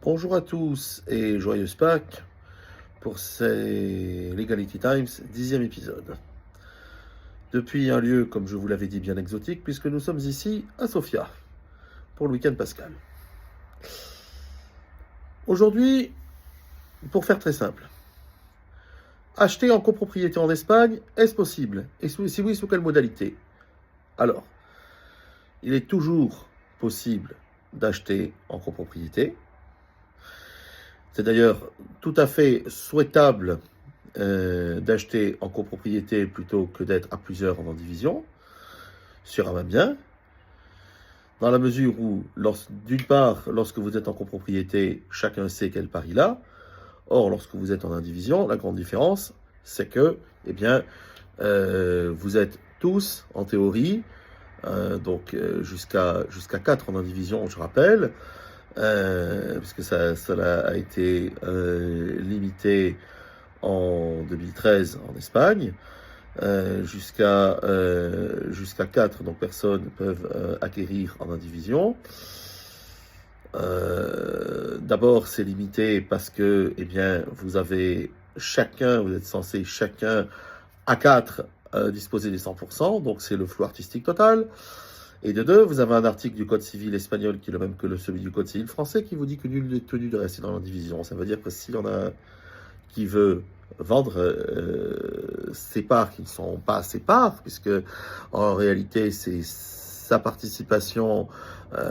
Bonjour à tous et joyeuse Pâques pour ces Legality Times, 10e épisode. Depuis un lieu, comme je vous l'avais dit, bien exotique, puisque nous sommes ici à Sofia pour le week-end pascal. Aujourd'hui, pour faire très simple, acheter en copropriété en Espagne, est-ce possible? Et si oui, sous quelle modalité? Alors, il est toujours possible d'acheter en copropriété. C'est d'ailleurs tout à fait souhaitable d'acheter en copropriété plutôt que d'être à plusieurs en indivision sur un même bien, dans la mesure où, d'une part, lorsque vous êtes en copropriété, chacun sait quel part il a. Or, lorsque vous êtes en indivision, la grande différence, c'est que, vous êtes tous, en théorie, jusqu'à 4 en indivision, je rappelle, puisque cela a été limité en 2013 en Espagne, jusqu'à 4 donc personnes peuvent acquérir en indivision. D'abord, c'est limité parce que, vous êtes censé chacun à 4 disposer des 100%, donc c'est le flou artistique total. Et de deux, vous avez un article du Code civil espagnol qui est le même que celui du Code civil français qui vous dit que nul n'est tenu de rester dans l'indivision. Ça veut dire que s'il y en a un qui veut vendre ses parts qui ne sont pas ses parts, puisque en réalité c'est sa participation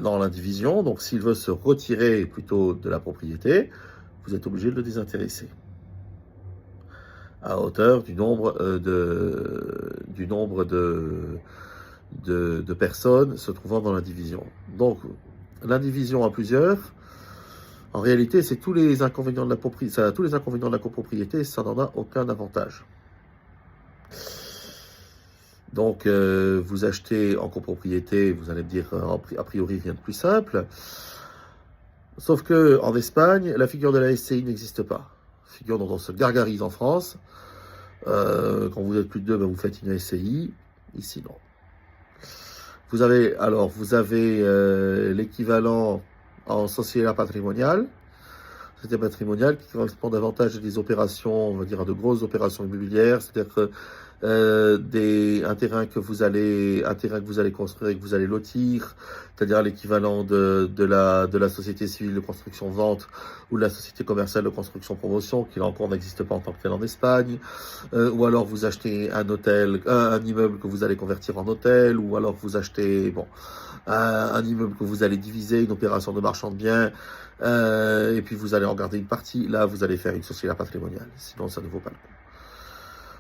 dans l'indivision, donc s'il veut se retirer plutôt de la propriété, vous êtes obligé de le désintéresser à hauteur du nombre de personnes se trouvant dans l'indivision. Donc, l'indivision à plusieurs, en réalité, c'est tous les inconvénients de la propriété, ça a tous les inconvénients de la copropriété, ça n'en a aucun avantage. Donc, vous achetez en copropriété, vous allez me dire, a priori, rien de plus simple. Sauf que en Espagne, la figure de la SCI n'existe pas. Figure dont on se gargarise en France. Quand vous êtes plus de deux, vous faites une SCI. Ici, non. Vous avez l'équivalent en société patrimoniale. Société patrimoniale qui correspond davantage à des opérations, on va dire à de grosses opérations immobilières, c'est-à-dire que un terrain que vous allez construire et que vous allez lotir, c'est-à-dire l'équivalent de la société civile de construction-vente ou de la société commerciale de construction-promotion, qui là encore n'existe pas en tant que tel en Espagne, ou alors vous achetez un hôtel, un immeuble que vous allez convertir en hôtel, ou alors vous achetez un immeuble que vous allez diviser, une opération de marchand de biens, et puis vous allez en garder une partie. Là, vous allez faire une société patrimoniale, sinon ça ne vaut pas le coup.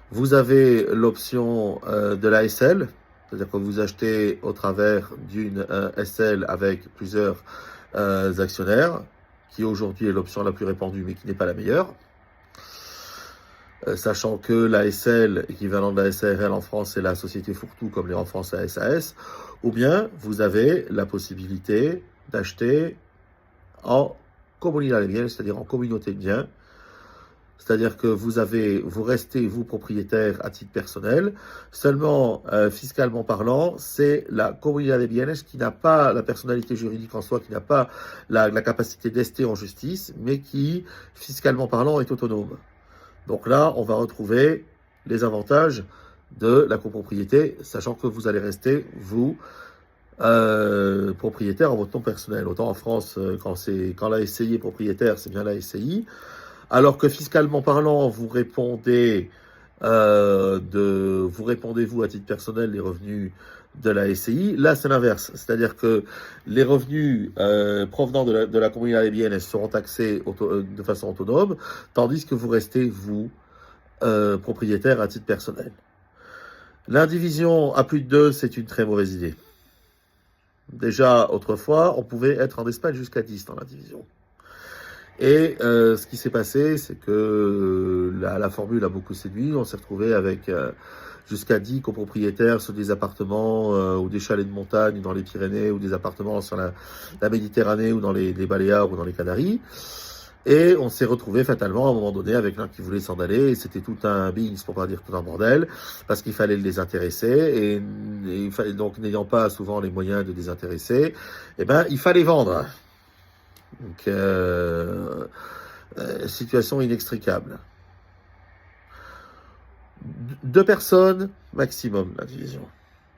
Vous avez l'option de la SL, c'est-à-dire que vous achetez au travers d'une SL avec plusieurs actionnaires, qui aujourd'hui est l'option la plus répandue, mais qui n'est pas la meilleure. Sachant que la SL, équivalent de la SARL en France, c'est la société fourre-tout, comme les en France la SAS, ou bien vous avez la possibilité d'acheter en comunidad de biens, c'est-à-dire en communauté de biens. C'est-à-dire que vous restez, vous, propriétaire à titre personnel. Seulement, fiscalement parlant, c'est la comunidad de bienes qui n'a pas la personnalité juridique en soi, qui n'a pas la capacité d'ester en justice, mais qui, fiscalement parlant, est autonome. Donc là, on va retrouver les avantages de la copropriété, sachant que vous allez rester, vous, propriétaire en votre nom personnel. Autant en France, quand la SCI est propriétaire, c'est bien la SCI. Alors que fiscalement parlant, vous répondez vous à titre personnel les revenus de la SCI. Là, c'est l'inverse, c'est-à-dire que les revenus provenant de la communauté des biens seront taxés de façon autonome, tandis que vous restez vous propriétaire à titre personnel. L'indivision à plus de 2, c'est une très mauvaise idée. Déjà, autrefois, on pouvait être en Espagne jusqu'à 10 dans l'indivision. Et ce qui s'est passé, c'est que la formule a beaucoup séduit. On s'est retrouvé avec jusqu'à 10 copropriétaires sur des appartements ou des chalets de montagne dans les Pyrénées ou des appartements sur la Méditerranée ou dans les Baléares ou dans les Canaries. Et on s'est retrouvé fatalement à un moment donné avec l'un qui voulait s'en aller. Et c'était tout un bings, pour pas dire tout un bordel, parce qu'il fallait le désintéresser. Et il fallait donc, n'ayant pas souvent les moyens de désintéresser, il fallait vendre. Donc, situation inextricable. 2 personnes maximum, la division.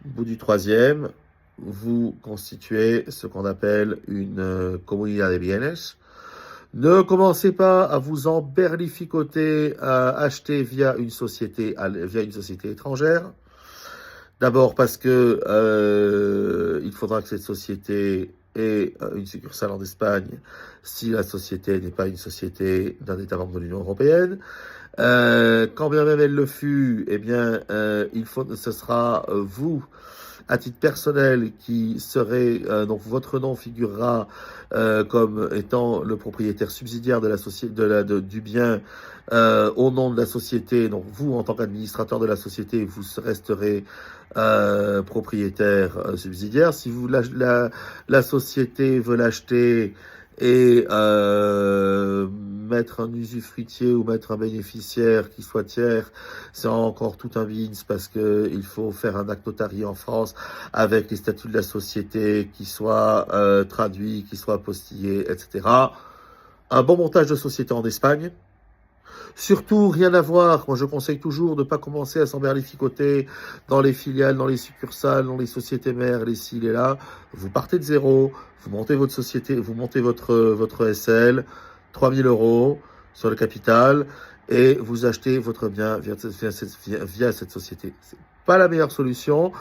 Au bout du 3e, vous constituez ce qu'on appelle une comunidad de bienes. Ne commencez pas à vous emberlificoter, à acheter via une société étrangère. D'abord parce que il faudra que cette société ait une succursale en Espagne si la société n'est pas une société d'un État membre de l'Union européenne. Quand bien même elle le fut, eh bien, ce sera vous, à titre personnel, qui serez, donc votre nom figurera comme étant le propriétaire subsidiaire de la société, du bien au nom de la société. Donc vous, en tant qu'administrateur de la société, vous resterez propriétaire subsidiaire. Si vous la société veut l'acheter et mettre un usufruitier ou mettre un bénéficiaire qui soit tiers, c'est encore tout un bins parce que il faut faire un acte notarié en France avec les statuts de la société qui soit traduit, qui soit apostillé, etc. Un bon montage de société en Espagne. Surtout, rien à voir. Moi, je conseille toujours de ne pas commencer à s'emberlificoter dans les filiales, dans les succursales, dans les sociétés mères, les ci, les là. Vous partez de zéro, vous montez votre société, vous montez votre SL, 3 000 € sur le capital, et vous achetez votre bien via cette société. C'est pas la meilleure solution,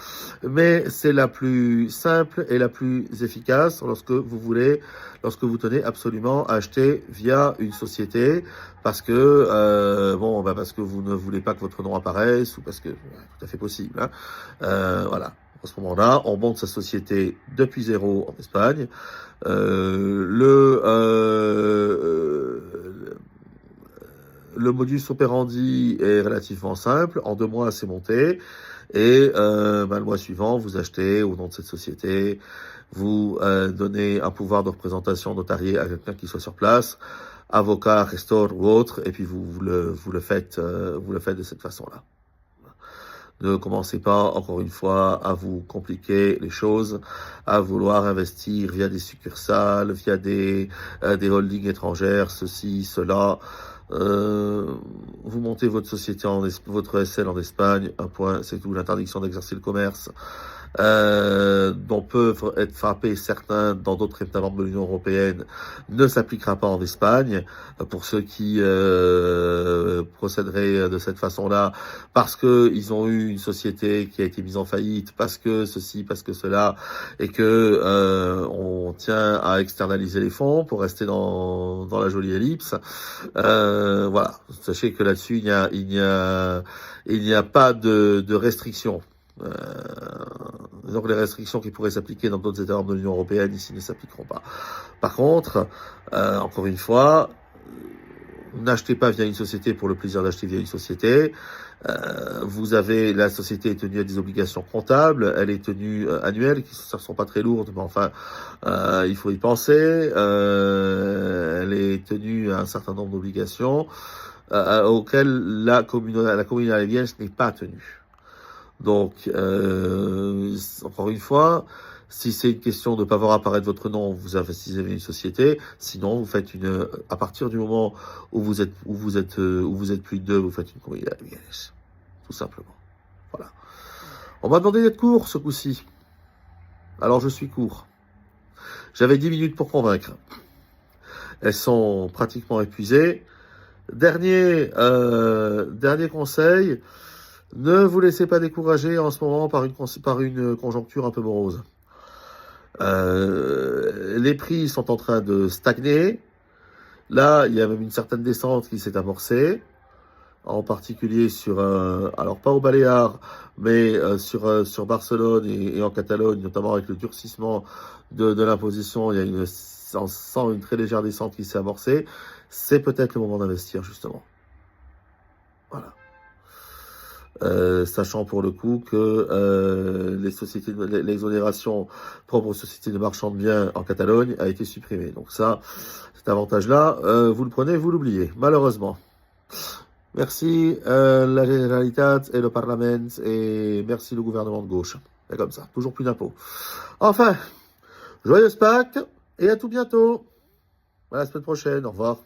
mais c'est la plus simple et la plus efficace lorsque vous tenez absolument à acheter via une société, parce que parce que vous ne voulez pas que votre nom apparaisse, ou parce que tout à fait possible. Hein. Voilà. À ce moment-là, on monte sa société depuis zéro en Espagne. Le modus operandi est relativement simple. En 2 mois, c'est monté. Et le mois suivant, vous achetez au nom de cette société, vous donnez un pouvoir de représentation notarié à quelqu'un qui soit sur place, avocat, restor ou autre, et puis vous le faites de cette façon-là. Ne commencez pas, encore une fois, à vous compliquer les choses, à vouloir investir via des succursales, via des holdings étrangères, ceci, cela. Vous montez votre société votre SL en Espagne, un point, c'est tout. L'interdiction d'exercer le commerce, dont peuvent être frappés certains dans d'autres États membres de l'Union européenne, ne s'appliquera pas en Espagne pour ceux qui procéderaient de cette façon-là, parce que ils ont eu une société qui a été mise en faillite, parce que ceci, parce que cela, et que on tient à externaliser les fonds pour rester dans la jolie ellipse. Voilà, sachez que là-dessus il n'y a pas de restrictions. Donc les restrictions qui pourraient s'appliquer dans d'autres États membres de l'Union européenne ici ne s'appliqueront pas. Par contre, encore une fois, n'achetez pas via une société pour le plaisir d'acheter via une société. La société est tenue à des obligations comptables, elle est tenue annuelle, qui ne sont pas très lourdes, mais enfin, il faut y penser. Elle est tenue à un certain nombre d'obligations auxquelles la communauté vierge n'est pas tenue. Donc, encore une fois, si c'est une question de ne pas voir apparaître votre nom, vous investissez dans une société. Sinon, vous faites à partir du moment où vous êtes plus de 2, vous faites une communauté vierge. Tout simplement. Voilà. On m'a demandé d'être court ce coup-ci. Alors, je suis court. J'avais 10 minutes pour convaincre. Elles sont pratiquement épuisées. Dernier conseil. Ne vous laissez pas décourager en ce moment par une conjoncture un peu morose. Les prix sont en train de stagner. Là, il y a même une certaine descente qui s'est amorcée, en particulier alors pas aux Baléares, mais sur Barcelone et en Catalogne, notamment avec le durcissement de l'imposition. On sent une très légère descente qui s'est amorcée. C'est peut-être le moment d'investir, justement. Voilà. Sachant pour le coup que l'exonération propre aux sociétés de marchands de biens en Catalogne a été supprimée. Donc ça, cet avantage-là, vous le prenez, vous l'oubliez, malheureusement. Merci la Généralitat et le Parlement, et merci le gouvernement de gauche. C'est comme ça, toujours plus d'impôts. Enfin, joyeuse Pâques, et à tout bientôt. À la semaine prochaine. Au revoir.